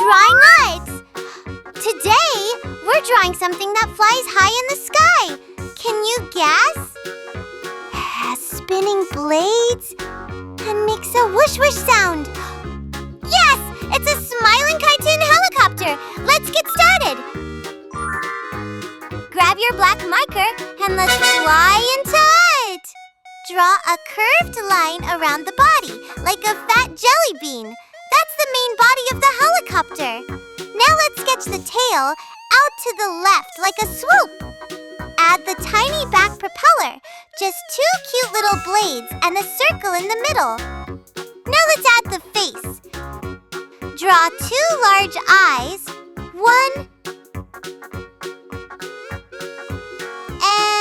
Drawing Arts! Today, we're drawing something that flies high in the sky. Can you guess? Has spinning blades and makes a whoosh-whoosh sound. Yes! It's a smiling cartoon helicopter. Let's get started. Grab your black marker and let's fly into it. Draw a curved line around the body, like a fat jelly bean. That's the main body of the helicopter. Now let's sketch the tail out to the left like a swoop. Add the tiny back propeller, just 2 cute little blades and a circle in the middle. Now let's add the face. Draw 2 large eyes, 1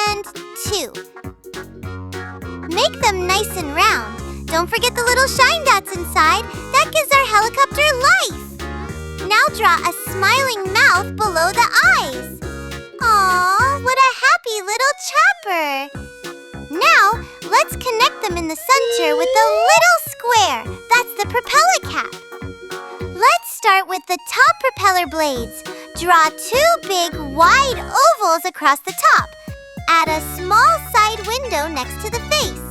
and 2. Make them nice and round. Don't forget the little shine dots inside. That gives our helicopter life. Now draw a smiling mouth below the eyes. Aww, what a happy little chopper. Now, let's connect them in the center with a little square. That's the propeller cap. Let's start with the top propeller blades. Draw 2 big, wide ovals across the top. Add a small side window next to the face.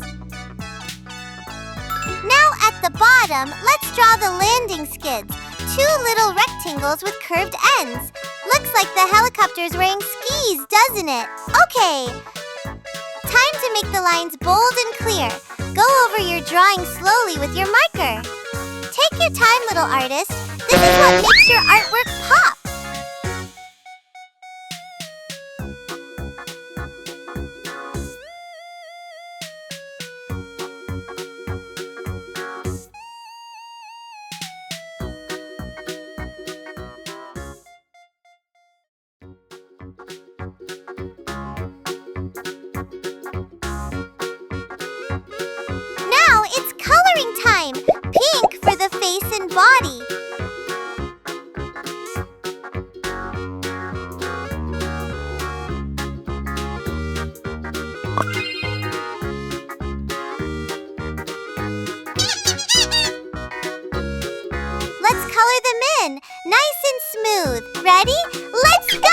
Now at the bottom, let's draw the landing skids. 2 little rectangles with curved ends. Looks like the helicopter's wearing skis, doesn't it? Okay. Time to make the lines bold and clear. Go over your drawing slowly with your marker. Take your time, little artist. This is what makes your artwork pop. Time. Pink for the face and body. Let's color them in. Nice and smooth. Ready? Let's go!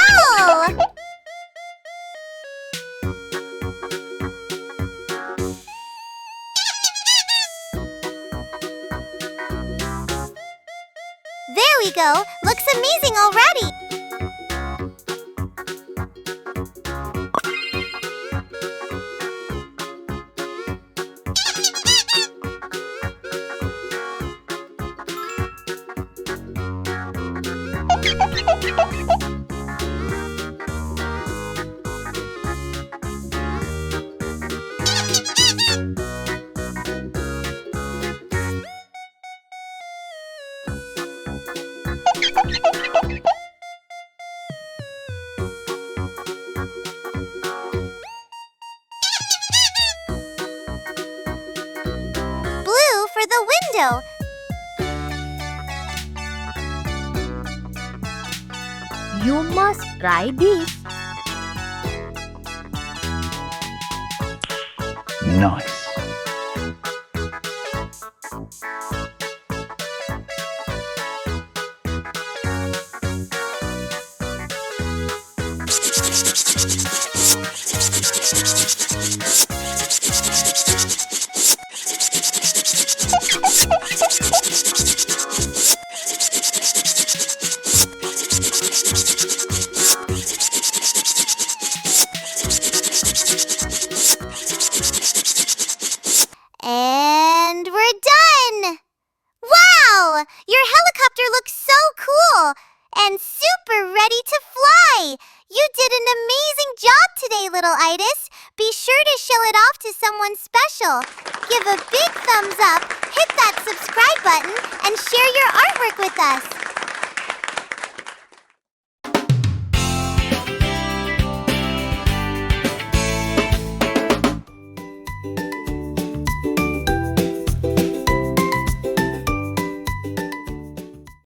There we go! Looks amazing already! Blue for the window. You must try this. Nice. And we're done! Wow! Your helicopter looks so cool and super ready to fly! You did an amazing job today, little Itis. Be sure to show it off to someone special. Give a big thumbs up, hit that subscribe button, and share your artwork with us.